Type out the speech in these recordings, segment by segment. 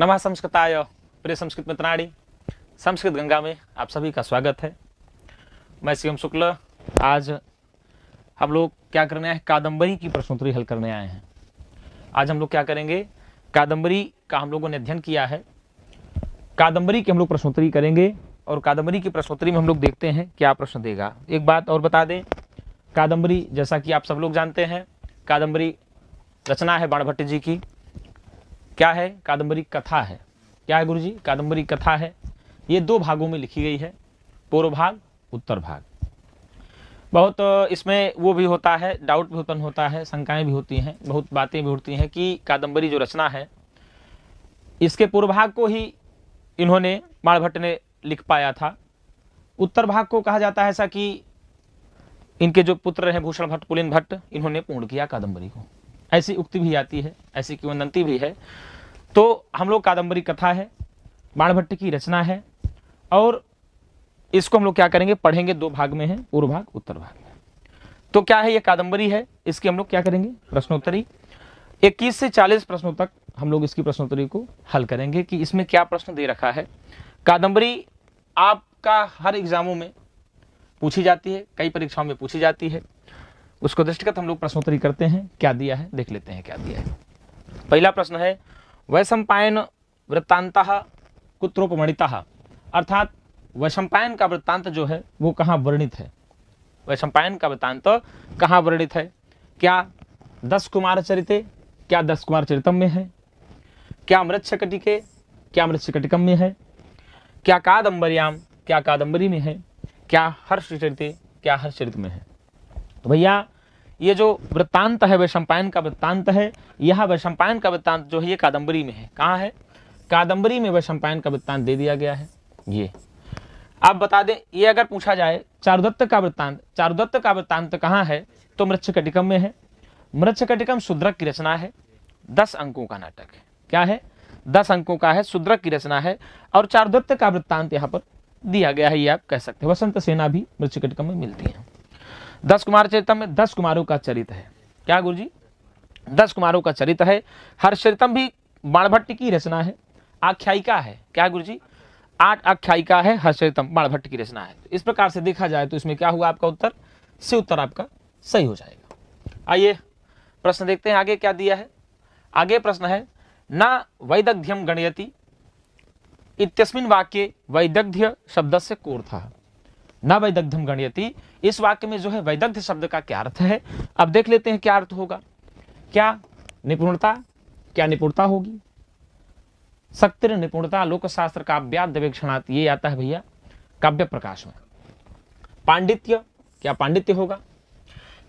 नमः संस्कृताय प्रिय संस्कृत मित्राणि, संस्कृत गंगा में आप सभी का स्वागत है। मैं शिवम शुक्ल। आज हम लोग क्या करने आए हैं? कादंबरी की प्रश्नोत्तरी हल करने आए हैं। आज हम लोग क्या करेंगे? कादंबरी का हम लोगों ने अध्ययन किया है, कादंबरी की हम लोग प्रश्नोत्तरी करेंगे और कादंबरी की प्रश्नोत्तरी में हम लोग देखते हैं क्या प्रश्न देगा। एक बात और बता दें, कादंबरी जैसा कि आप सब लोग जानते हैं, कादंबरी रचना है बाणभट्ट जी की। क्या है? कादंबरी कथा है। क्या है गुरुजी? कादंबरी कथा है। ये दो भागों में लिखी गई है, पूर्व भाग, उत्तर भाग। बहुत इसमें वो भी होता है, डाउट भी उत्पन्न होता है, शंकाएं भी होती हैं, बहुत बातें भी उठती हैं कि कादंबरी जो रचना है इसके पूर्व भाग को ही इन्होंने बाणभट्ट ने लिख पाया था, उत्तर भाग को कहा जाता है ऐसा कि इनके जो पुत्र हैं भूषण भट्ट, पुलिन भट्ट, इन्होंने पूर्ण किया कादंबरी को। ऐसी उक्ति भी आती है, ऐसी किंवदंती भी है। तो हम लोग कादंबरी कथा है, बाणभट्ट की रचना है और इसको हम लोग क्या करेंगे? पढ़ेंगे। दो भाग में है, पूर्व भाग, उत्तर भाग में। तो क्या है? ये कादंबरी है, इसकी हम लोग क्या करेंगे? प्रश्नोत्तरी। 21 से 40 प्रश्नों तक हम लोग इसकी प्रश्नोत्तरी को हल करेंगे कि इसमें क्या प्रश्न दे रखा है। कादंबरी आपका हर एग्जामों में पूछी जाती है, कई परीक्षाओं में पूछी जाती है। उसको दृष्टिगत हम लोग प्रश्नोत्तरी करते हैं। क्या दिया है देख लेते हैं क्या दिया है। पहला प्रश्न है, वैशंपायन वृत्तांतः कुत्रोपमणितः, अर्थात वैशंपायन का वृत्तांत जो है वो कहाँ वर्णित है? वैशंपायन का वृत्तांत कहाँ वर्णित है? क्या 10 कुमार चरिते? क्या 10 कुमार चरितम में है? क्या मृच्छकटिके? क्या मृच्छकटिकम में है? क्या कादंबर्याम? क्या कादंबरी में है? क्या हर्षचरिते? क्या हर्षचरित में है? तो भैया ये जो वृत्तांत है वैशंपायन का वृत्तांत है, यह वैशंपायन का वृत्तांत जो है ये कादंबरी में है। कहाँ है? कादंबरी में वैशंपायन का वृत्तांत दे दिया गया है। ये आप बता दें, ये अगर पूछा जाए चारुदत्त का वृत्तांत, चारुदत्त का वृत्तांत कहाँ है? तो मृच्छकटिकम में है। मृच्छकटिकम शूद्रक की रचना है, 10 अंकों का नाटक है। क्या है? 10 अंकों का है, शूद्रक की रचना है और चारुदत्त का वृत्तांत यहाँ पर दिया गया है। ये आप कह सकते हैं। वसंत सेना भी मृच्छकटिकम में मिलती है। 10 कुमार चरितम में 10 कुमारों का चरित है। क्या गुरुजी? 10 कुमारों का चरित है। हर्षचरितम भी बाणभट्ट की रचना है, आख्यायिका है। क्या गुरुजी? 8 आख्यायिका है, हर्षचरितम बाणभट्ट की रचना है। इस प्रकार से देखा जाए तो इसमें क्या हुआ आपका उत्तर? से उत्तर आपका सही हो जाएगा। आइए प्रश्न देखते हैं आगे क्या दिया है। आगे प्रश्न है, न वैदग्ध्यम गणयति इत्यस्मिन् वाक्ये वैदग्ध्य शब्दस्य कोऽर्थः। न वैदग्ध्यम गणयति, इस वाक्य में जो है वैदग्ध्य शब्द का क्या अर्थ है? अब देख लेते हैं क्या अर्थ होगा। क्या निपुणता? क्या निपुणता होगी? शक्तिर निपुणता लोकशास्त्र काव्याद्यवेक्षणात्, ये आता है भैया काव्य प्रकाश में। पांडित्य? क्या पांडित्य होगा?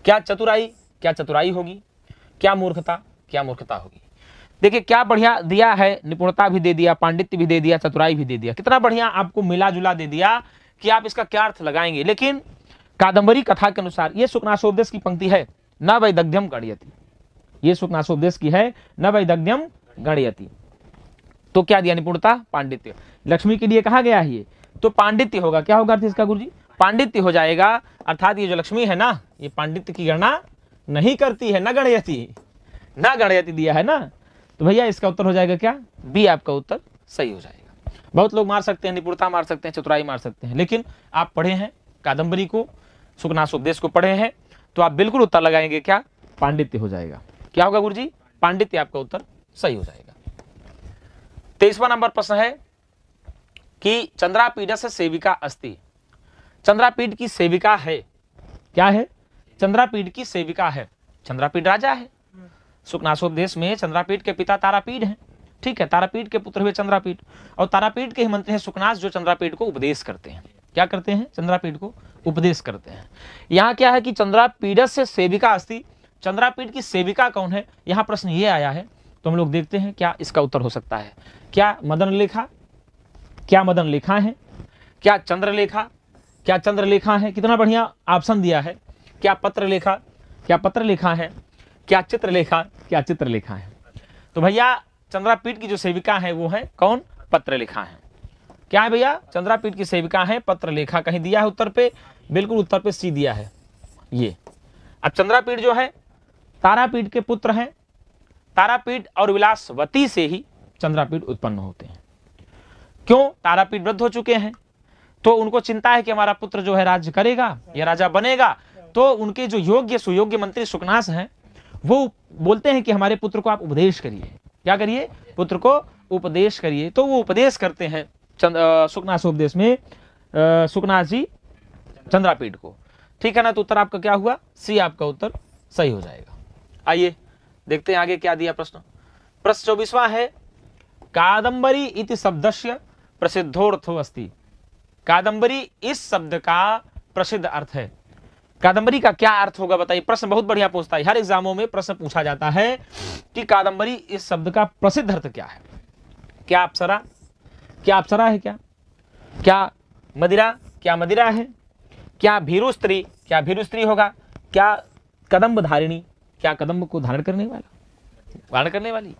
क्या चतुराई? क्या चतुराई होगी? क्या मूर्खता? क्या मूर्खता होगी? देखिए क्या बढ़िया दिया है, निपुणता भी दे दिया, पांडित्य भी दे दिया, चतुराई भी दे दिया। कितना बढ़िया आपको मिला जुला दे दिया कि आप इसका क्या अर्थ लगाएंगे। लेकिन कादंबरी कथा के अनुसार ये शुकनासोपदेश की पंक्ति है, न वैदग्ध्यम गणयति। ये शुकनासोपदेश की है, न वैदग्ध्यम गणयति। तो क्या दिया? निपुणता, पांडित्य। लक्ष्मी के लिए कहा गया है ये, तो पांडित्य होगा। क्या होगा अर्थ इसका गुरुजी? पांडित्य हो जाएगा। अर्थात ये जो लक्ष्मी है ना, ये पांडित्य की गणना नहीं करती है, न गणयति, न गणयति दिया है ना। तो भैया इसका उत्तर हो जाएगा क्या? बी आपका उत्तर सही हो जाएगा। बहुत लोग मार सकते हैं, निपुणता मार सकते हैं, चतुराई मार सकते हैं, लेकिन आप पढ़े हैं कादंबरी को, शुकनासोपदेश को पढ़े हैं, तो आप बिल्कुल उत्तर लगाएंगे क्या? पांडित्य हो जाएगा। क्या होगा गुरुजी? पांडित्य आपका उत्तर सही हो जाएगा। 23वां नंबर प्रश्न है कि चंद्रापीडस्य सेविका अस्ति। चंद्रापीड की सेविका है। क्या है? चंद्रापीड की सेविका है। चंद्रापीड राजा है। शुकनासोपदेश में चंद्रापीड के पिता तारापीड हैं। ठीक है, तारापीड के पुत्र हुए चंद्रापीड, और तारापीड के ही मंत्री हैं शुकनास, जो चंद्रापीड को उपदेश करते हैं। क्या करते हैं? चंद्रापीड को उपदेश करते हैं। यहाँ क्या है कि चंद्रापीडस्य सेविका अस्ति, चंद्रापीड की सेविका कौन है? यहाँ प्रश्न ये आया है, तो हम लोग देखते हैं क्या इसका उत्तर हो सकता है। क्या मदन लेखा? क्या मदन लेखा है? क्या चंद्रलेखा? क्या चंद्रलेखा है? कितना बढ़िया ऑप्शन दिया है। क्या पत्रलेखा? क्या पत्रलेखा है? क्या चित्रलेखा? क्या चित्रलेखा है? तो भैया चंद्रापीड की जो सेविका है वो है कौन? पत्रलेखा है। क्या है भैया? चंद्रापीड की सेविका है पत्रलेखा। कहीं दिया है उत्तर पे? बिल्कुल उत्तर पे सी दिया है ये। अब चंद्रापीड जो है तारापीड के पुत्र हैं। तारापीड और विलासवती से ही चंद्रापीठ उत्पन्न होते हैं। क्यों? तारापीठ वृद्ध हो चुके हैं, तो उनको चिंता है कि हमारा पुत्र जो है राज्य करेगा या राजा बनेगा। तो उनके जो योग्य सुयोग्य मंत्री सुकनास हैं, वो बोलते हैं कि हमारे पुत्र को आप उपदेश करिए। क्या करिए? पुत्र को उपदेश करिए। तो वो उपदेश करते हैं सुकनास उपदेश में सुकनास जी चंद्रापीठ को। ठीक है ना? तो उत्तर आपका क्या हुआ? सी आपका उत्तर सही हो जाएगा। आइए देखते हैं आगे क्या दिया प्रश्न। प्रश्न 24वां है, कादंबरी इति शब्दस्य प्रसिद्धोर्थो अस्ति। कादंबरी इस शब्द का प्रसिद्ध अर्थ है। कादंबरी का क्या अर्थ होगा बताइए। प्रश्न बहुत बढ़िया पूछता है, हर एग्जामों में प्रश्न पूछा जाता है कि कादंबरी इस शब्द का प्रसिद्ध अर्थ क्या है। क्या अप्सरा? क्या अप्सरा है? क्या मदिरा? क्या मदिरा है? क्या भीरु स्त्री? क्या भीरु स्त्री होगा? क्या कदम्ब धारिणी? क्या कदम्ब को धारण करने वाली?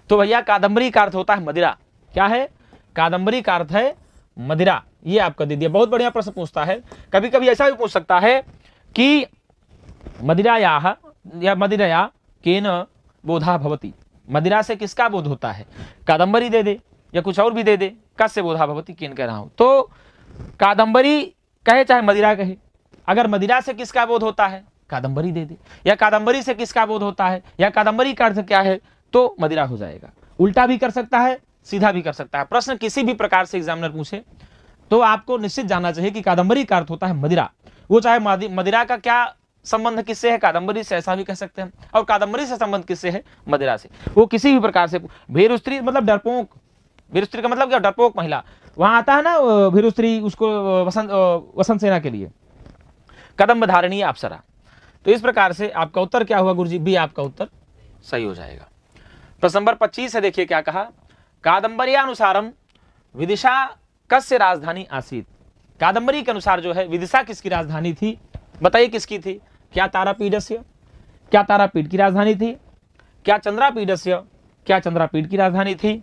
तो भैया कादंबरी का अर्थ होता है मदिरा। क्या है? कादंबरी का अर्थ है मदिरा। ये आपका दे दिया। बहुत बढ़िया प्रश्न पूछता है। कभी कभी ऐसा भी पूछ सकता है कि मदिरायाः या मदिरया केन बोधा भवति। मदिरा से किसका बोध होता है? कादंबरी दे दे या कुछ और भी दे दे। कस्य बोधा भवति केन कह रहा हूं, तो कादंबरी कहे चाहे मदिरा कहे। अगर मदिरा से किसका बोध होता है? कादंबरी दे दे। या कादंबरी से किसका बोध होता है, या कादंबरी का अर्थ क्या है, तो मदिरा हो जाएगा। उल्टा भी कर सकता है, सीधा भी कर सकता है। प्रश्न किसी भी प्रकार से एग्जामिनर पूछे तो आपको निश्चित जानना चाहिए कि कादंबरी का अर्थ होता है मदिरा। वो चाहे मदिरा का क्या संबंध किससे है, कादंबरी से, ऐसा भी कह सकते हैं। और कादंबरी से संबंध किससे है? मदिरा से। वो किसी भी प्रकार से। भीरु स्त्री मतलब डरपोक। भीरु स्त्री का मतलब क्या? डरपोक महिला। वहां आता है ना भीरु स्त्री, उसको वसंत सेना के लिए। कदम्ब धारणी अप्सरा। तो इस प्रकार से आपका उत्तर क्या हुआ गुरुजी? बी आपका उत्तर सही हो जाएगा। प्रश्न नंबर 25 है, देखिए क्या कहा। कादंबर्यानुसारम विदिशा कस्य राजधानी आसीत। कादंबरी के अनुसार जो है विदिशा किसकी राजधानी थी? बताइए किसकी थी? क्या तारापीडस्य? क्या तारापीठ की राजधानी थी? क्या चंद्रापीडस्य? क्या चंद्रापीठ की राजधानी थी?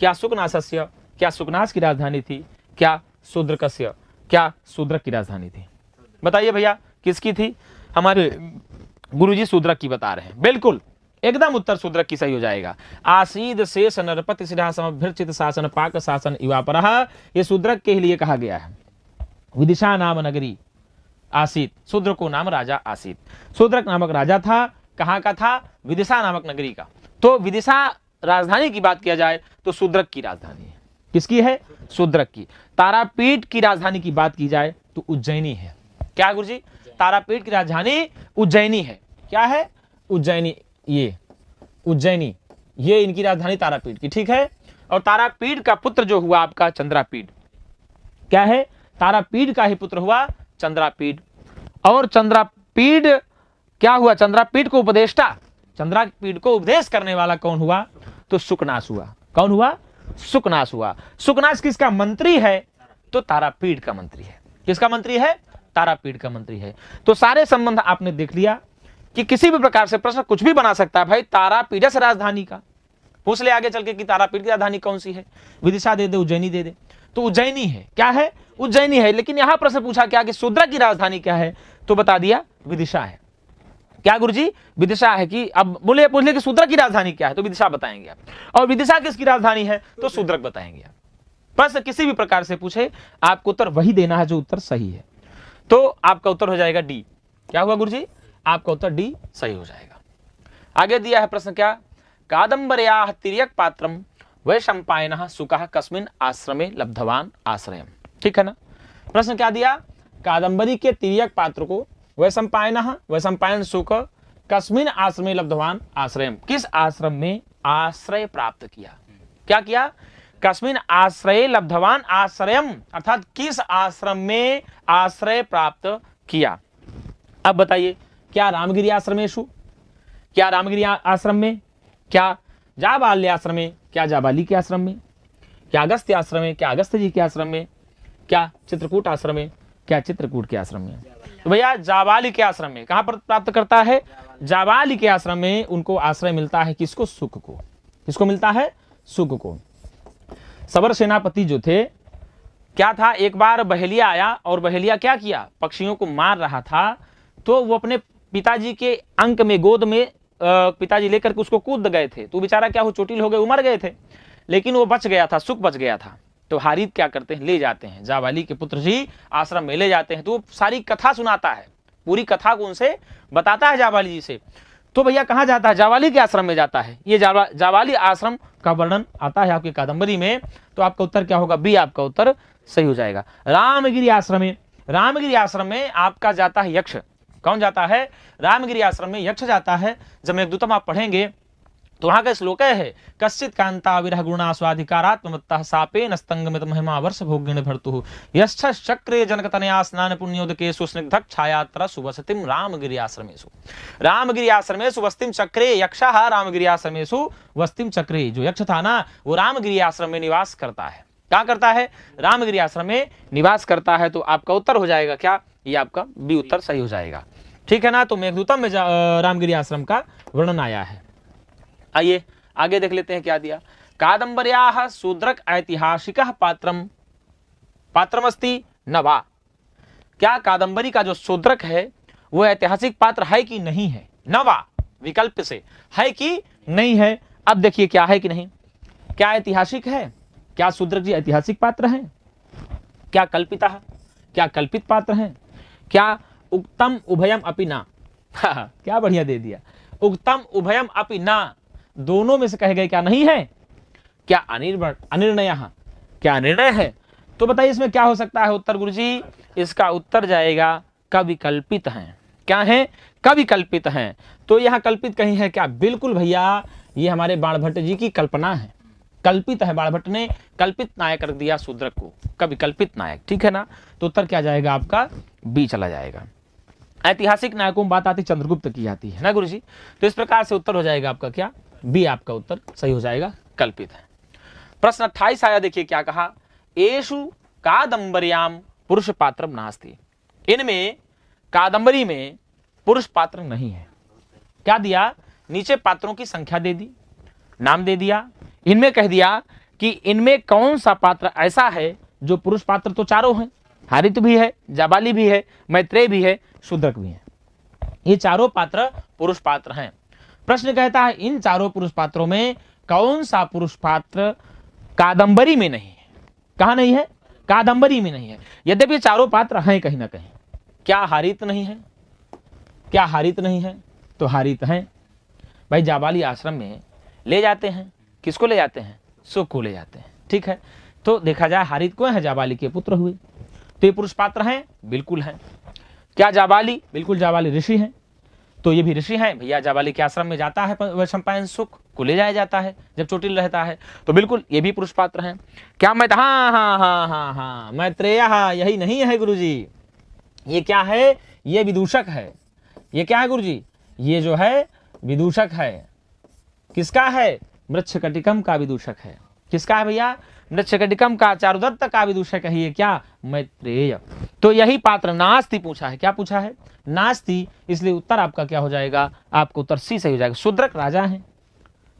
क्या सुकनासस्य? क्या सुकनास की राजधानी थी? क्या शूद्रकस्य? क्या शूद्रक की राजधानी थी? बताइए भैया किसकी थी? हमारे गुरुजी शूद्रक की बता रहे हैं। बिल्कुल एकदम उत्तर शूद्रक की सही हो जाएगा। आसीद शेष नरपति सिंहासनभ्यर्चित शासन पाक शासन युवापरः। ये शूद्रक के लिए कहा गया है। विदिशा नाम नगरी आसीत। शूद्र को नाम राजा आसीत। शूद्रक नामक राजा था। कहाँ का था? विदिशा नामक नगरी का। तो विदिशा राजधानी की बात किया जाए तो शूद्रक की राजधानी है। किसकी है? शूद्रक की। तारापीठ की राजधानी की बात की जाए तो उज्जैनी है। क्या गुरुजी? तारापीठ की राजधानी उज्जैनी है। क्या है? उज्जैनी। ये उज्जैनी, ये इनकी राजधानी तारापीठ की। ठीक है। और तारापीठ का पुत्र जो हुआ आपका चंद्रापीठ। क्या है? तारापीठ का ही पुत्र हुआ चंद्रापीठ। और चंद्रापीठ क्या हुआ? चंद्रापीठ को उपदेष्टा, चंद्रापीठ को उपदेश करने वाला कौन हुआ? तो सुकनास हुआ। कौन हुआ? सुकनास हुआ। सुकनास किसका मंत्री है? तो तारापीठ का मंत्री है। किसका मंत्री है? तारापीठ का मंत्री है। तो सारे संबंध आपने देख लिया कि किसी भी प्रकार से प्रश्न कुछ भी बना सकता है। भाई तारापीठ से राजधानी का पूछ ले आगे चल के कि तारापीठ की राजधानी कौन सी है। विदिशा दे दे, उज्जैनी दे दे, तो उज्जैनी है। क्या है? उज्जैनी है। लेकिन यहां प्रश्न पूछा क्या कि शूद्रक की राजधानी क्या है, तो बता दिया विदिशा है। क्या गुरुजी? विदिशा है। कि अब बोले पूछ ले कि शूद्रक की राजधानी क्या है, तो विदिशा बताएंगे आप। और विदिशा किसकी राजधानी है, तो शूद्रक बताएंगे आप। प्रश्न किसी भी प्रकार से पूछे आपको उत्तर वही देना है जो उत्तर सही है। तो आपका उत्तर हो जाएगा डी। क्या हुआ गुरुजी? आपका उत्तर डी सही हो जाएगा। आगे दिया है प्रश्न क्या? कादंबर्याः तिर्यक पात्रम वैशंपायनः शुकः कस्मिन् आश्रमे लब्धवान आश्रयम्। ठीक है ना? प्रश्न क्या दिया? कादंबरी के तिर्यक पात्र को वैशंपायन शुक कस्मिन् आश्रमे लब्धवान आश्रयम्। किस आश्रम में आश्रय प्राप्त किया? क्या किया? कस्मिन् आश्रये लब्धवान आश्रयम्, अर्थात किस आश्रम में आश्रय प्राप्त किया। अब बताइए, क्या रामगिरी आश्रमेषु? क्या रामगिरी आश्रम में? क्या जाबाल्य आश्रम में? क्या जाबाली के आश्रम में? क्या अगस्त्य आश्रम में? क्या अगस्त्य जी के आश्रम में? क्या चित्रकूट आश्रम में? क्या चित्रकूट के आश्रम में? तो भैया जाबाली के आश्रम में। कहां पर प्राप्त करता है? जाबाली के आश्रम में उनको आश्रय मिलता है। किसको? शुक को। किसको मिलता है? शुक को। सबर सेनापति जो थे, क्या था, एक बार बहेलिया आया और बहेलिया क्या किया? पक्षियों को मार रहा था। तो वो अपने पिताजी के अंक में, गोद में पिताजी लेकर के उसको कूद गए थे। तो बेचारा क्या हो, चोटिल हो गए, मर गए थे। लेकिन वो बच गया था, सुख बच गया था। तो हारित क्या करते हैं, ले जाते हैं, जाबाली के पुत्र जी आश्रम में ले जाते हैं। तो वो सारी कथा सुनाता है, पूरी कथा को उनसे बताता है जाबाली जी से। तो भैया कहाँ जाता है, जाबाली के आश्रम में जाता है। ये जाबाली आश्रम का वर्णन आता है आपकी कादंबरी में। तो आपका उत्तर क्या होगा, बी आपका उत्तर सही हो जाएगा। रामगिरी आश्रम में, रामगिरी आश्रम में आपका जाता है यक्ष। कौन जाता है, रामगिरी आश्रम में यक्ष जाता है। जब मेघदूतम आप पढ़ेंगे तो वहां का श्लोक है, कश्चित कांता विरह गुणा स्वाधिकारात्मत्तः सापेन स्तंगमित महिमा वर्ष भोगिन भर्तु यश्च चक्रे जनक तनया स्नान पुण्योदके सुस्निग्धक छायात्र सुवसतिम रामगिरी आश्रमेषु। रामगिरी आश्रमेषु वस्तिम चक्रे यक्षः रामगिरी आश्रमेषु वस्तिम चक्रे। जो यक्ष था ना वो रामगिरी आश्रम में निवास करता है। क्या करता है, रामगिरी आश्रम में निवास करता है। तो आपका उत्तर हो जाएगा क्या, ये आपका बी उत्तर सही हो जाएगा। ठीक है ना। तो मेघदूतम में रामगिरी आश्रम का वर्णन आया है। आइए आगे देख लेते हैं क्या दिया। कादंबर्याः शूद्रक ऐतिहासिकः पात्रमस्ति न वा। क्या कादंबरी का जो शूद्रक है वो ऐतिहासिक पात्र है कि नहीं है, न वा विकल्प से, है कि नहीं है। अब देखिए क्या है कि नहीं, क्या ऐतिहासिक है, क्या शूद्रक जी ऐतिहासिक पात्र हैं, क्या कल्पिता, क्या कल्पित पात्र हैं, क्या उक्तम उभयम अपि ना। क्या बढ़िया दे दिया, उक्तम उभयम अपि ना, दोनों में से कहे गए क्या नहीं है, क्या अनिर्णय, क्या निर्णय है। तो बताइए इसमें क्या हो सकता है उत्तर गुरुजी, इसका उत्तर जाएगा कविकल्पित हैं। क्या है, कविकल्पित हैं। तो यहाँ कल्पित कहीं है क्या, बिल्कुल भैया ये हमारे बाणभट्ट जी की कल्पना है, कल्पित है। बाणभट्ट ने कल्पित नायक रख दिया शूद्रक को, कविकल्पित नायक। ठीक है ना। तो उत्तर क्या जाएगा आपका, बी चला जाएगा। ऐतिहासिक नायकों में बात आती चंद्रगुप्त की आती है ना गुरु जी। तो इस प्रकार से उत्तर हो जाएगा आपका क्या, बी आपका उत्तर सही हो जाएगा, कल्पित है। प्रश्न 28 आया, देखिए क्या कहा, एषु कादंबर्याम पुरुष पात्रम नास्ति। इनमें कादंबरी में पुरुष पात्र नहीं है। क्या दिया, नीचे पात्रों की संख्या दे दी, नाम दे दिया, इनमें कह दिया कि इनमें कौन सा पात्र ऐसा है जो पुरुष पात्र तो चारों हैं, हारित भी है, जाबाली भी है, मैत्रेय भी है, शूद्रक भी है। ये चारों पात्र पुरुष पात्र हैं। प्रश्न कहता है इन चारों पुरुष पात्रों में कौन सा पुरुष पात्र कादंबरी में नहीं है। कहां नहीं है, कादंबरी में नहीं है। यद्यपि चारों पात्र हैं कहीं ना कहीं। क्या हारित नहीं है, क्या हारित नहीं है, तो हारित हैं। भाई जाबाली आश्रम में ले जाते हैं, किसको ले जाते हैं, सुख को ले जाते हैं। ठीक है। तो देखा जाए हारित कौन है, जाबाली के पुत्र हुए। तो ये पुरुष पात्र हैं, बिल्कुल हैं। क्या जाबाली, बिल्कुल जाबाली ऋषि हैं। तो ये भी ऋषि हैं भैया। जाबाली के आश्रम में जाता है वैशंपायन, सुख को ले जाया जाता है जब चोटिल रहता है। तो बिल्कुल ये भी पुरुष पात्र हैं। क्या मैं, हाँ हाँ हाँ हाँ हाँ मैत्रेय, यही नहीं है गुरुजी। ये क्या है, ये विदूषक है। ये क्या है गुरुजी, ये जो है विदूषक है। किसका है, मृच्छकटिकम का विदूषक है। किसका है भैया, मृच्छकटिकम का, चारुदत्त का विदूषक है ये क्या, मैत्रेय। तो यही पात्र नास्ति पूछा है। क्या पूछा है, नास्ति। इसलिए उत्तर आपका क्या हो जाएगा, आपको उत्तर सी सही हो जाएगा। शूद्रक राजा है,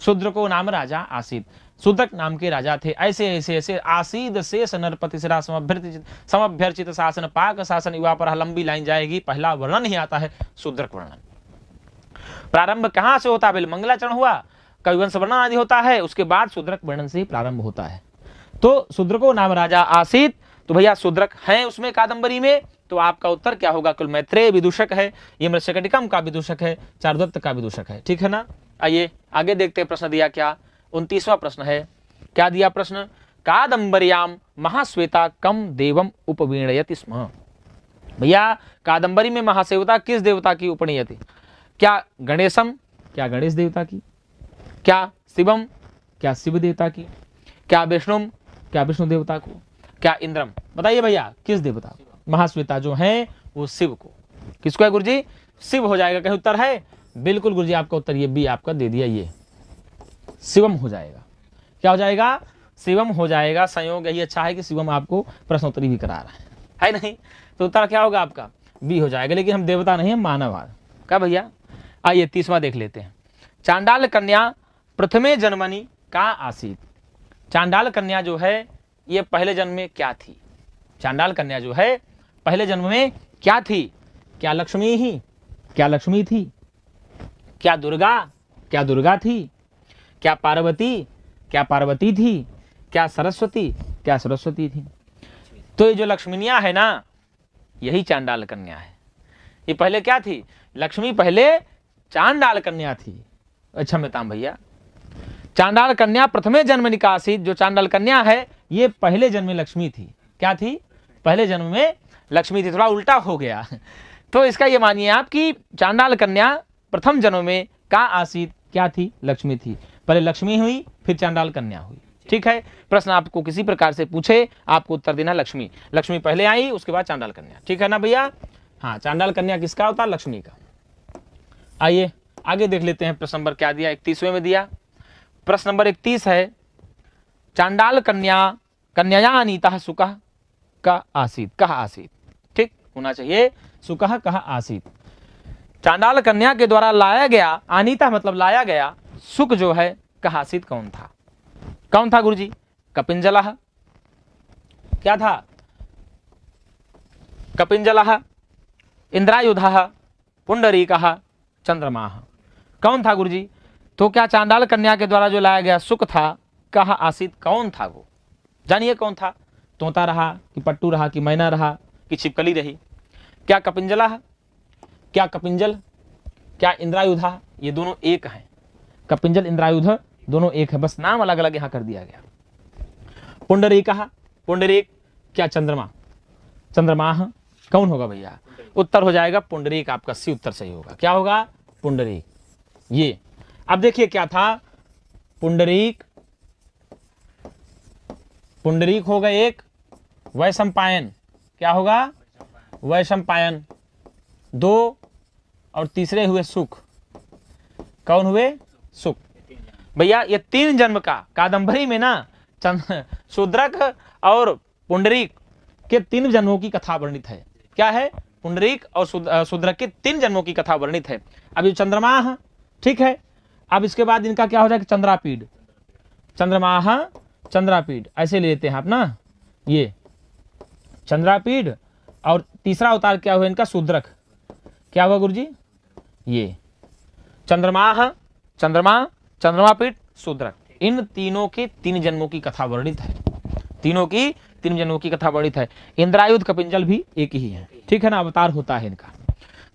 शूद्रको नाम राजा आसीत। शूद्रक नाम के राजा थे। ऐसे ऐसे ऐसे आसीद शेष नरपति सिरा समभ्यर्चित शासन पाक शासन युवा पर लंबी लाइन जाएगी। पहला वर्णन ही आता है शूद्रक वर्णन। प्रारंभ कहां से होता है, मंगलाचरण हुआ, कविवंश वर्णन आदि होता है, उसके बाद शूद्रक वर्णन से ही प्रारंभ होता है। तो शूद्रको नाम राजा आसीत। तो भैया शूद्रक हैं उसमें कादंबरी में। तो आपका उत्तर क्या होगा, कुल मैत्रेय विदूषक है, ये मृच्छकटिकम का विदूषक है, चारुदत्त का विदूषक है। ठीक है ना। आइए आगे देखते हैं प्रश्न दिया क्या, 29वां प्रश्न है। क्या दिया प्रश्न, कादंबर्याम महाश्वेता कम देवम उपवीणयति स्म। भैया कादंबरी में महाश्वेता किस देवता की उपनीयति, क्या गणेशम, क्या गणेश देवता की, क्या शिवम, क्या शिव देवता की, क्या विष्णुम, क्या विष्णु देवता को, क्या इंद्रम। बताइए भैया किस देवता, महाश्वेता जो है वो शिव को। किसको है गुरुजी, शिव हो जाएगा। कहीं उत्तर है, बिल्कुल गुरुजी आपका उत्तर ये भी आपका दे दिया, ये शिवम हो जाएगा। क्या हो जाएगा, शिवम हो जाएगा। संयोग यही अच्छा है कि शिवम आपको प्रश्नोत्तरी भी करा रहा है नहीं। तो उत्तर क्या होगा आपका, बी हो जाएगा। लेकिन हम देवता नहीं, हम मानव। क्या भैया, आइए 30वां देख लेते हैं। चांडाल कन्या प्रथमे जन्मनि का आसीत। चांडाल कन्या जो है ये पहले जन्म में क्या थी, चांडाल कन्या जो है पहले जन्म में क्या थी, क्या लक्ष्मी ही, क्या लक्ष्मी थी, क्या दुर्गा, क्या दुर्गा थी, क्या पार्वती, क्या पार्वती थी, क्या सरस्वती, क्या सरस्वती थी? तो ये जो लक्ष्मीनिया है ना, यही चांडाल कन्या है। ये पहले क्या थी? लक्ष्मी पहले चांडाल कन्या थी। अच्छा मेताम भैया, चांडाल कन्या प्रथमे जन्म निकासित, जो चांडाल कन्या है ये पहले जन्म में लक्ष्मी थी। क्या थी? पहले जन्म में लक्ष्मी थी। थोड़ा उल्टा हो गया। तो इसका ये मानिए आप कि चांडाल कन्या प्रथम जन्म में का आसित क्या थी? लक्ष्मी थी। पहले लक्ष्मी हुई, फिर चांडाल कन्या हुई। ठीक है, प्रश्न आपको किसी प्रकार से पूछे, आपको उत्तर देना लक्ष्मी। लक्ष्मी पहले आई, उसके बाद चांडाल कन्या। ठीक है ना भैया? हाँ, चांडाल कन्या किसका होता? लक्ष्मी का। आइए आगे देख लेते हैं। प्रश्न नंबर क्या दिया? 31वें में दिया। प्रश्न नंबर 31 है, चांडाल कन्याया अनीता सुकः का आसीत, कहा आसीत। ठीक होना चाहिए, सुकः कहा आसीत। चांडाल कन्या के द्वारा लाया गया, अनीता मतलब लाया गया, सुक जो है कहा आसीत कौन था? कौन था गुरुजी? कपिंजलः। क्या था? कपिंजलः, इंद्रायुधः, पुंडरीकः, चंद्रमाः। कौन था गुरुजी? तो क्या चांडाल कन्या के द्वारा जो लाया गया सुक था, कहा आसित कौन था? वो जानिए कौन था? तोता रहा कि पट्टू रहा कि मैना रहा कि छिपकली रही? क्या कपिंजला है? क्या कपिंजल? क्या इंद्रायुधा? ये दोनों एक हैं। कपिंजल इंद्रायुध दोनों एक है, बस नाम अलग अलग यहां कर दिया गया। पुंडरीक, पुंडरीक क्या? चंद्रमा। चंद्रमा कौन होगा भैया? उत्तर हो जाएगा पुंडरीक। आपका सी उत्तर सही होगा। क्या होगा? पुंडरीक। ये अब देखिए क्या था? पुंडरीक, पुंडरीक होगा एक, वैशंपायन। क्या होगा? वैशंपायन दो, और तीसरे हुए सुख। कौन हुए? सुख। भैया ये तीन जन्म का कादंबरी में ना शूद्रक और पुंडरीक के तीन जन्मों की कथा वर्णित है। क्या है? पुंडरीक और शूद्रक के तीन जन्मों की कथा वर्णित है। अब ये चंद्रमा है, ठीक है। अब इसके बाद इनका क्या हो जाएगा? चंद्रापीड। चंद्रमा, चंद्रापीड ऐसे ले लेते हैं आप ना, ये चंद्रापीड। और तीसरा अवतार क्या हुआ इनका? शूद्रक। क्या हुआ गुरुजी? ये चंद्रमा, चंद्रमापीड, शूद्रक। इन तीनों के तीन जन्मों की कथा वर्णित है। तीनों की तीन जन्मों की कथा वर्णित है। इंद्रायुध कपिंजल भी एक ही है, ठीक है ना? अवतार होता है इनका।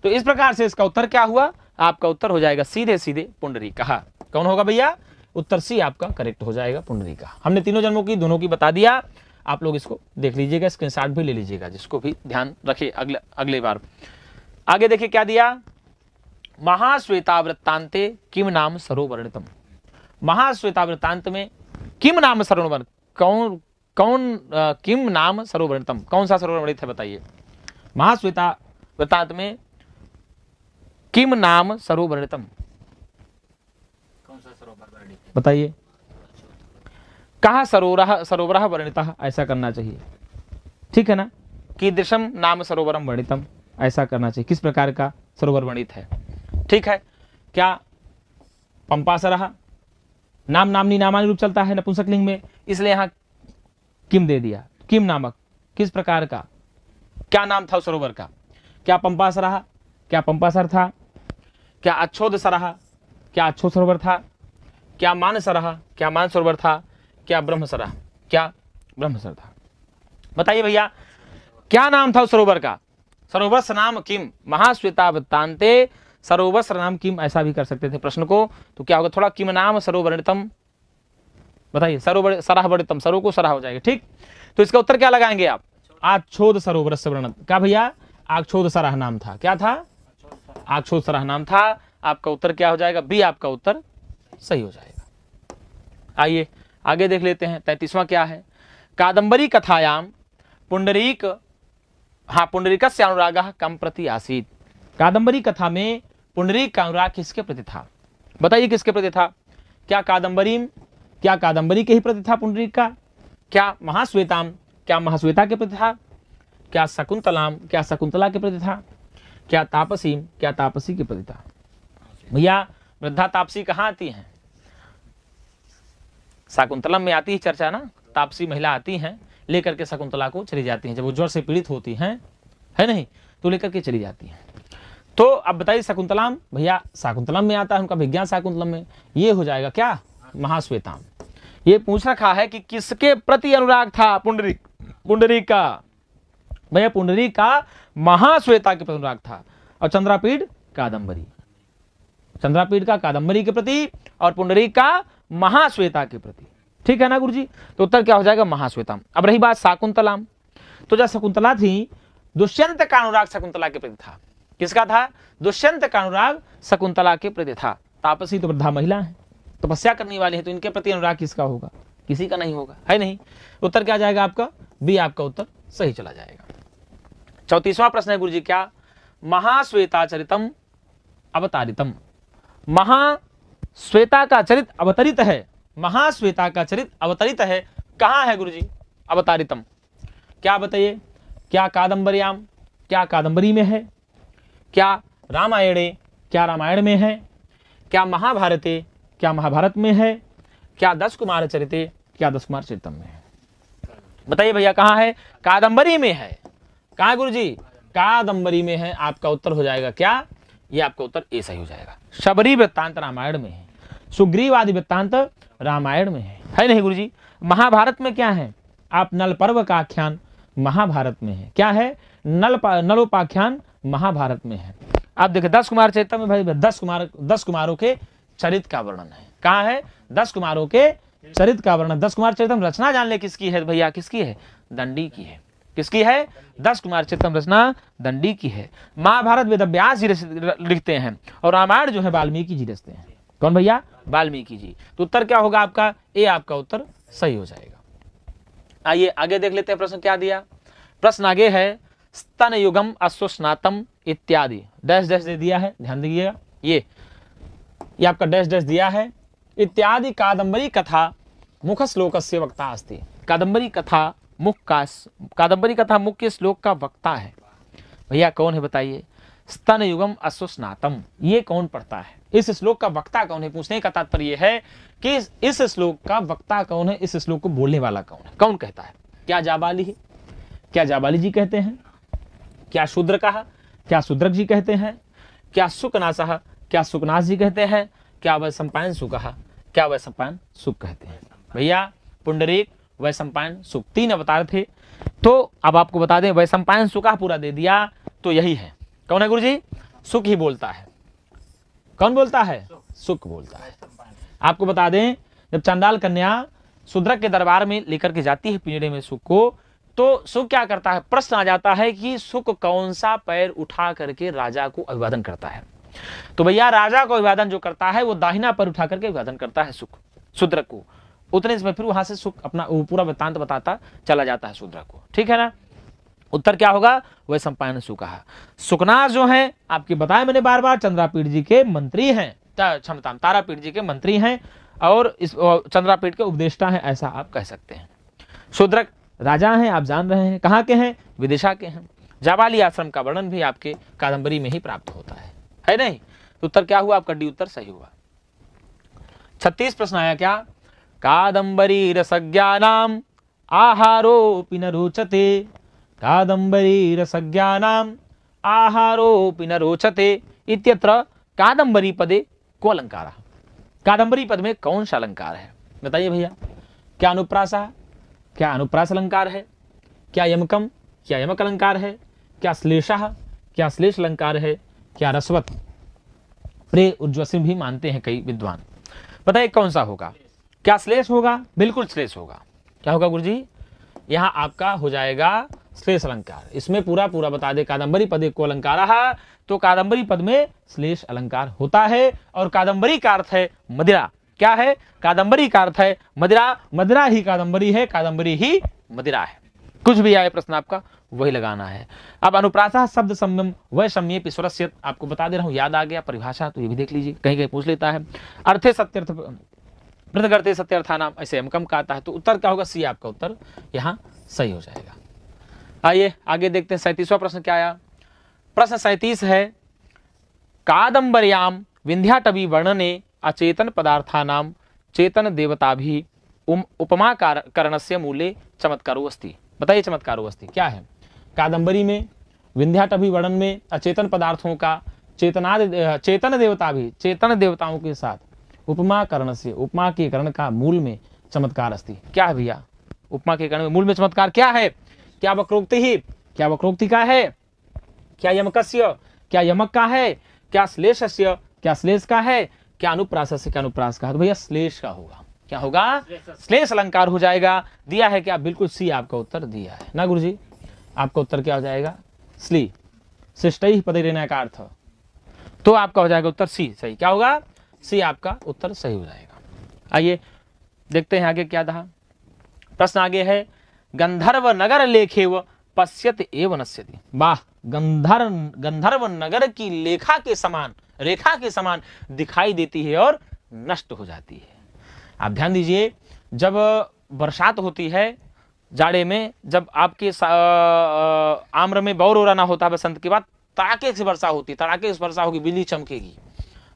तो इस प्रकार से इसका उत्तर क्या हुआ? आपका उत्तर हो जाएगा सीधे सीधे पुंडरीक। कहा कौन होगा भैया? उत्तर सी आपका करेक्ट हो जाएगा, पुंडरीक। हमने तीनों जन्मों की दोनों की बता दिया। आप लोग इसको देख लीजिएगा, स्क्रीनशॉट भी ले लीजिएगा, जिसको भी ध्यान रखे अगले बार। आगे देखिए क्या दिया? महाश्वेता वृत्तांते किम नाम सरोवर्णितम। महाश्वेता वृत्तांत में किम नाम सरोवर, किम नाम सरोवर्णितम, कौन सा सरोवर वर्णित है बताइए? महाश्वेता वृत्तांत में किम नाम सरोवर्णितम, कौन सा सरोवर वर्णित है बताइए? कहा सरोवर वर्णितः, ऐसा करना चाहिए, ठीक है ना? कीदृशम नाम सरोवरम वर्णितम, ऐसा करना चाहिए। किस प्रकार का सरोवर वर्णित है, ठीक है? क्या पंपासरः, नाम नामनी नामानी रूप चलता है नपुंसकलिंग में, इसलिए यहां किम दे दिया। किम नामक, किस प्रकार का, क्या नाम था उस सरोवर का? क्या पंपासरः, क्या पंपासर था? क्या अच्छोदसरः, क्या अच्छोद सरोवर था? क्या मानसरः, क्या मान सरोवर था? क्या ब्रह्मसरः, क्या ब्रह्मसर था? बताइए भैया क्या नाम था उस सरोवर का? सरोवर नाम किम, महाश्वेता वृत्तांते सरोवर नाम किम, ऐसा भी कर सकते थे प्रश्न को। तो क्या होगा? थोड़ा किम नाम सरोवर्णितम, बताइए? सरोवर सराह वर्णितम, सरो को सराह हो जाएगा, ठीक। तो इसका उत्तर क्या लगाएंगे आप? आच्छोद सरोवर से वर्णित। क्या भैया? आच्छोद सराह नाम था। क्या था? आच्छोद सराह नाम था। आपका उत्तर क्या हो जाएगा? बी आपका उत्तर सही हो जाएगा। आइए आगे देख लेते हैं। 33वां क्या है? कादंबरी कथायाम पुंडरीक, हाँ, पुंडरीकस्य अनुरागः कम प्रति आसीत्। कादंबरी कथा में पुंडरीक का अनुराग किसके प्रति था? बताइए किसके प्रति था? क्या कादंबरी के ही प्रति था पुंडरीक का? क्या महाश्वेताम, क्या महाश्वेता के प्रति था? क्या शकुंतलाम, क्या शकुंतला के प्रति था? क्या तापसीम, क्या तापसी के प्रति था? भैया वृद्धा तापसी कहाँ आती हैं? शकुंतलम में आती है चर्चा ना। तापसी महिला आती हैं, लेकर के शकुंतला को चली जाती हैं। जब वो ज्वर से पीड़ित होती हैं, है नहीं, तो लेकर के चली जाती हैं। तो अब बताइए शकुंतलाम, भैया शकुंतलम में आता है, उनका विज्ञान शकुंतलम में, ये हो जाएगा क्या? महाश्वेताम। ये पूछ रखा है कि किसके प्रति अनुराग था पुंडरीक का। भैया पुंडरीक का महाश्वेता के प्रति अनुराग था, और चंद्रापीठ कादंबरी, चंद्रापीठ का कादंबरी के प्रति और पुंडरीक का महाश्वेता के प्रति। ठीक है ना गुरुजी? तो उत्तर क्या हो जाएगा? महाश्वेता। अब रही बात शाकुंतलाम, तो जब शकुंतला थी, दुष्यंत का अनुराग शकुंतला के प्रति था। किसका था? दुष्यंत का अनुराग शकुंतला के प्रति था। तापसी तो वृद्धा महिला है, तपस्या करने वाली है, तो इनके प्रति अनुराग किसका होगा? किसी का नहीं होगा, है नहीं? उत्तर क्या जाएगा आपका? बी आपका उत्तर सही चला जाएगा। 34वां प्रश्न है गुरुजी क्या? महाश्वेता चरितम अवतारितम। महाश्वेता का चरित अवतरित है, महाश्वेता का चरित अवतरित है, कहां है गुरुजी? अवतारितम क्या बताइए? क्या कादंबर्याम, क्या कादंबरी में है? क्या रामायणे, क्या रामायण में है? क्या महाभारते, क्या महाभारत में है? क्या 10 कुमार चरिते, क्या 10 कुमार चरितम में है? बताइए भैया कहां है? कादंबरी में है। कहां है गुरुजी? कादंबरी में है। आपका उत्तर हो जाएगा क्या? ये आपका उत्तर ए सही हो जाएगा। शबरी वृत्तांत रामायण में है, सुग्रीव आदि वृत्तांत रामायण में है नहीं गुरुजी? महाभारत में क्या है? आप नल पर्व का आख्यान महाभारत में है। क्या है? नलोपाख्यान महाभारत में है। आप देखिए 10 कुमार चरित्र में भाई 10 कुमारों के चरित्र का वर्णन है। कहाँ है? 10 कुमारों के चरित्र का वर्णन। 10 कुमार चरित्र रचना जान ले किसकी है भैया? किसकी है? दंडी की है। किसकी है? 10 कुमार चरित्र रचना दंडी की है। महाभारत वेदव्यास जी लिखते हैं, और रामायण जो है वाल्मीकि जी लिखते हैं। कौन भैया? वाल्मीकि जी। तो उत्तर क्या होगा आपका? ए आपका उत्तर सही हो जाएगा। आइए आगे देख लेते हैं प्रश्न क्या दिया। प्रश्न आगे है स्तन युगम अश्वस्नातम इत्यादि डैश डैश दे दिया है, ध्यान दीजिएगा। ये आपका डैश डैश दिया है। इत्यादि कादंबरी कथा मुख श्लोकस्य वक्ता अस्ति। कादंबरी कथा मुख के श्लोक का वक्ता है। भैया कौन है बताइए? स्तन युगम अश्वस्नातम, ये कौन पढ़ता है? इस श्लोक का वक्ता कौन है? पूछने का तात्पर्य है कि इस श्लोक का वक्ता कौन है? इस श्लोक को बोलने वाला कौन है? कौन कहता है? क्या जाबाली है? क्या जाबाली जी कहते हैं? क्या शूद्र कहा? क्या शूद्रक जी कहते हैं? क्या सुकनासह? क्या सुकनास जी कहते हैं? क्या वैशंपायन सुख कहा? क्या वैशंपायन सुख कहते हैं? भैया पुंडरीक, वैशंपायन सुख 3 अवतार थे। तो अब आपको बता दें वैशंपायन सुख पूरा दे दिया, तो यही है। कौन है गुरुजी? सुख ही बोलता है। कौन बोलता है? सुख बोलता है। आपको बता दें जब चंडाल कन्या शूद्रक के दरबार में लेकर के जाती है पिंजड़े में सुख को, तो सुख क्या करता है? प्रश्न आ जाता है कि सुख कौन सा पैर उठा करके राजा को अभिवादन करता है? तो भैया राजा को अभिवादन जो करता है वो दाहिना पैर उठा करके अभिवादन करता है सुख शूद्रक को। उतने में फिर वहां से सुख अपना पूरा वृत्तांत बताता चला जाता है शूद्रक को। ठीक है ना? उत्तर क्या होगा? वह संपायन सुख। सुकनास जो है आपके बताए मैंने बार बार, चंद्रापीठ जी के मंत्री हैं, क्षमता तारापीठ जी के मंत्री हैं, और इस चंद्रापीठ के उपदेष्टा हैं, ऐसा आप कह सकते हैं। शूद्रक राजा हैं, आप जान रहे हैं। कहाँ के हैं? विदिशा के हैं। जाबाली आश्रम का वर्णन भी आपके कादंबरी में ही प्राप्त होता है नहीं? तो उत्तर क्या हुआ आपका? डी उत्तर सही हुआ। 36 प्रश्न आया क्या? कादंबरी रसज्ञानाम आहारोपि न रोचते। कादंबरी रसज्ञानाम आहारोपि न रोचते इत्यत्र कादंबरी पदे को अलंकार। कादंबरी पद में कौन सा अलंकार है? बताइए भैया। क्या अनुप्रास? क्या अनुप्रास अलंकार है? क्या यमकम? क्या यमक अलंकार है? क्या श्लेषः? क्या श्लेष अलंकार है? क्या रसवत? प्रे उज्ज्वसिम भी मानते हैं कई विद्वान। बताइए कौन सा होगा? क्या श्लेष होगा? बिल्कुल श्लेष होगा। क्या होगा गुरुजी? यहां आपका हो जाएगा श्लेष अलंकार। इसमें पूरा बता दे कादंबरी पदे को अलंकार, तो कादंबरी पद में श्लेष अलंकार होता है। और कादंबरी का अर्थ है मदिरा। क्या है? कादंबरी का अर्थ है मदिरा। मदिरा ही कादंबरी है, कादंबरी ही मदिरा है। कुछ भी आए प्रश्न आपका वही लगाना है। अब अनुप्रासा शब्द संयम वह सम्य पिस्वरस्य, आपको बता दे रहा हूं, याद आ गया परिभाषा तो ये भी देख लीजिए, कहीं कहीं पूछ लेता है। अर्थे सत्यर्थ पृथगर्थे सत्यर्था नाम, ऐसे हमकम का आता है। तो उत्तर क्या होगा? सी आपका उत्तर यहाँ सही हो जाएगा। आइए आगे देखते हैं 37वां प्रश्न क्या आया। प्रश्न 37 है कादंबर्याम विंध्याटवी वर्णने अचेतन पदार्थानाम चेतन देवता भी उपमा करणस्य मूले चमत्कारो अस्ति। बताइए चमत्कारो अस्ति क्या है? कादंबरी में विंध्याटवी वर्णन में अचेतन पदार्थों का चेतन देवता भी चेतन देवताओं के साथ उपमा करण से, उपमा के करण का मूल में चमत्कार अस्ति। क्या है भैया? उपमा के कारण में मूल में चमत्कार क्या है? क्या वक्रोक्ति ही? क्या वक्रोक्ति का है? क्या यमकस्य? क्या यमक का है? क्या श्लेषस्य? क्या श्लेष का है? क्या अनुप्रासस्य? क्या अनुप्रास का है? तो भैया श्लेष का होगा। क्या होगा? श्लेष अलंकार हो जाएगा। दिया है क्या? बिल्कुल सी आपका उत्तर दिया है ना गुरुजी। आपका उत्तर क्या हो जाएगा? श्ली शिष्टै पदैरेण का अर्थ, तो आपका हो जाएगा उत्तर सी सही। क्या होगा? सी आपका उत्तर सही हो जाएगा। आइए देखते हैं आगे क्या था। प्रश्न आगे है, गंधर्व नगर लेखेव पश्यत एव नश्यति। वाह, गंधर्व नगर की लेखा के समान, रेखा के समान दिखाई देती है और नष्ट हो जाती है। आप ध्यान दीजिए, जब बरसात होती है जाड़े में, जब आपके आम्र में बौर ओराना होता है बसंत के बाद, तड़ाके से वर्षा होती है, तड़ाके से वर्षा होगी, बिजली चमकेगी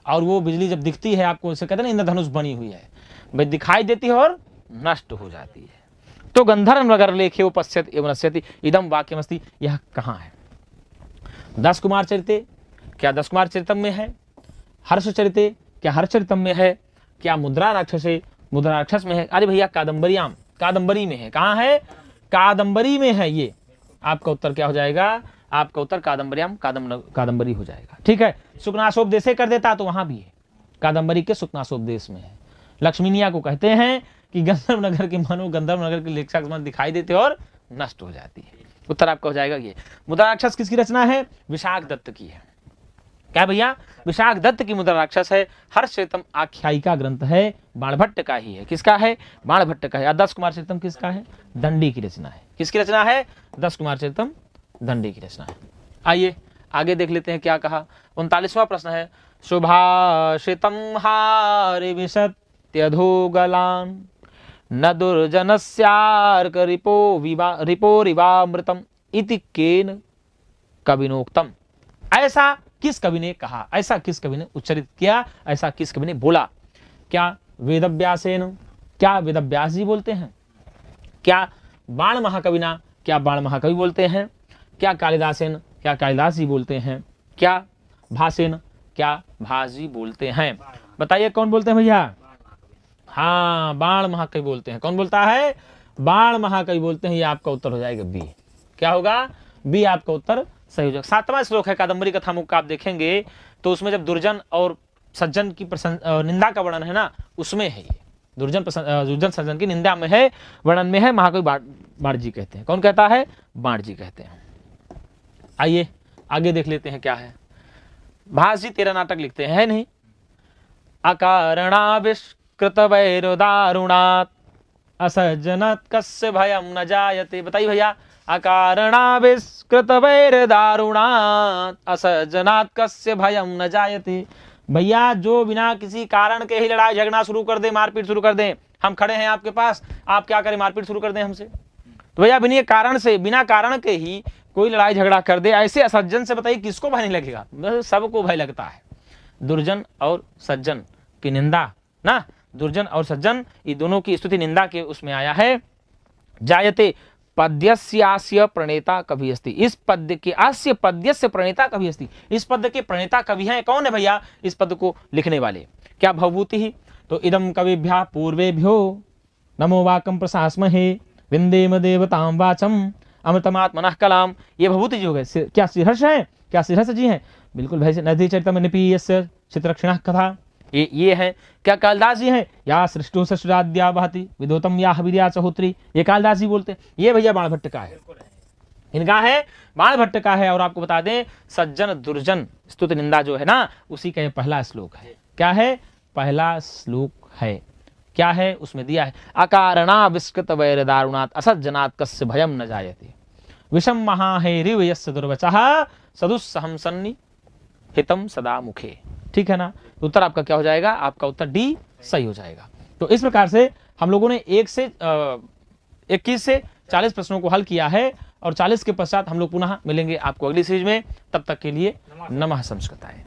और वो बिजली जब दिखती है आपको, उसे कहते हैं ना इंद्रधनुष बनी हुई है, भाई दिखाई देती है और नष्ट हो जाती है। तो गंधर्व नगर लेखे पश्यत एवं नश्यति इदम वाक्यमस्ति। यह कहाँ है? दस कुमार चरिते, क्या दस कुमार चरितम में है? हर्ष चरिते, क्या हर्ष चरितम में है? क्या मुद्रा राक्षसे, मुद्रा राक्षस में है? अरे भैया कादम्बरियाम, कादम्बरी में है। कहाँ है? कादम्बरी में है। ये आपका उत्तर क्या हो जाएगा? आपका उत्तर कादम्बरियाम, कादम्बरी हो जाएगा। ठीक है, सुकनासोपदेशे कर देता तो वहां भी है, कादम्बरी के सुकनासोपदेश में है। लक्ष्मीनिया को कहते हैं कि गंधर्व नगर के मानो गंधर्व नगर की लेखा के दिखाई देते और नष्ट हो जाती है। उत्तर आपका हो जाएगा ये। मुद्रा राक्षस किसकी रचना है? विशाख दत्त की है। क्या भैया? विशाख दत्त की मुद्रा राक्षस है। हर्षचरितम आख्यायिका ग्रंथ है, बाणभट्ट का ही है। किसका है? बाणभट्ट का है। दस कुमार चरितम किसका है? दंडी की रचना है। किसकी रचना है? दस कुमार चरितम दंडी की रचना है। आइए आगे देख लेते हैं क्या कहा। 39वां प्रश्न है, सुभाषितम हारि विशत्यधो गलान न दुर्जनस्यार्क रिपो रिवामृतम इति केन कविनोक्तम। ऐसा किस कवि ने कहा? ऐसा किस कवि ने उच्चारित किया? ऐसा किस कवि ने बोला? क्या वेदव्यासेन? क्या वेदव्यास जी बोलते हैं? क्या बाण महाकविना? क्या बाण महाकवि बोलते हैं? क्या कालिदासेन? क्या कालिदास जी बोलते हैं? क्या भासेन? क्या भास जी बोलते हैं? बताइए कौन बोलते हैं भैया? हाँ, बाण महाकवि बोलते हैं। कौन बोलता है? बाण महाकवि बोलते हैं। ये आपका उत्तर हो जाएगा बी। क्या होगा? बी आपका उत्तर सही हो जाएगा। 7वां श्लोक है कादम्बरी कथामुख का, आप देखेंगे तो उसमें जब दुर्जन और सज्जन की निंदा का वर्णन है ना, उसमें है ये। दुर्जन सज्जन की निंदा में है, वर्णन में है। महाकवि बाण जी कहते हैं। कौन कहता है? बाण जी कहते हैं। आइए आगे देख लेते हैं क्या है। भास जी 13 नाटक लिखते हैं, है नहीं? अकारणाविष्कृत वैरुदारुणात् असज्जनात् कस्य भयं न जायते। बताइए भैया, अकारणाविष्कृत वैरुदारुणात् असज्जनात् कस्य भयं न जायते। भैया जो बिना किसी कारण के ही लड़ाई झगड़ा शुरू कर दे, मारपीट शुरू कर दे, हम खड़े हैं आपके पास, आप क्या करें? मारपीट शुरू कर दें हमसे। तो भैया बिना कारण से, बिना कारण के ही कोई लड़ाई झगड़ा कर दे, ऐसे असज्जन से बताइए किसको भय नहीं लगेगा? सबको भय लगता है। दुर्जन और सज्जन की निंदा ना, दुर्जन और सज्जन ये दोनों की स्तुति निंदा के उसमें आया है। जायते पद्यस्यास्य प्रणेता कवि अस्ति। इस पद्य के आस्य पद्यस्य प्रणेता कवि अस्ति। इस पद्य के प्रणेता कवि हैं। कौन है भैया इस पद को लिखने वाले? क्या भवभूति ही? तो इदम कविभ्यः पूर्वेभ्यो नमो वाकम प्रशास्महे विंदेम देवताम वाचम अमृतमात्मनः कलाम। ये भवभूति जी हो गए। क्या श्रीहर्ष है? क्या श्रीहर्ष जी हैं? बिल्कुल भाई। नदी चरितम निपीयस्य चित्रक्षिणः कथा, ये है। क्या कालिदास जी हैं? या सृष्टो सृष्टाद्या वहति विदोतम या हविर्या चहोत्री। ये कालिदास जी बोलते हैं। ये भैया बाणभट्ट का है। इनका है, बाणभट्ट का है। और आपको बता दें, सज्जन दुर्जन स्तुति निंदा जो है ना, उसी का ये पहला श्लोक है। क्या है? पहला श्लोक है। क्या है? उसमें दिया है, अकारणा विस्कृत वैरदारुणात् असज्जनात् कस्य भयं न जायते विषम महाहेरिव यस्य दुर्वचः सदुस्सहं सन्नि हितम सदा मुखे। ठीक है ना? तो उत्तर आपका क्या हो जाएगा? आपका उत्तर डी सही हो जाएगा। तो इस प्रकार से हम लोगों ने 21 से 40 प्रश्नों को हल किया है और 40 के पश्चात हम लोग पुनः मिलेंगे आपको अगली सीरीज में। तब तक के लिए नमः संस्कृताय।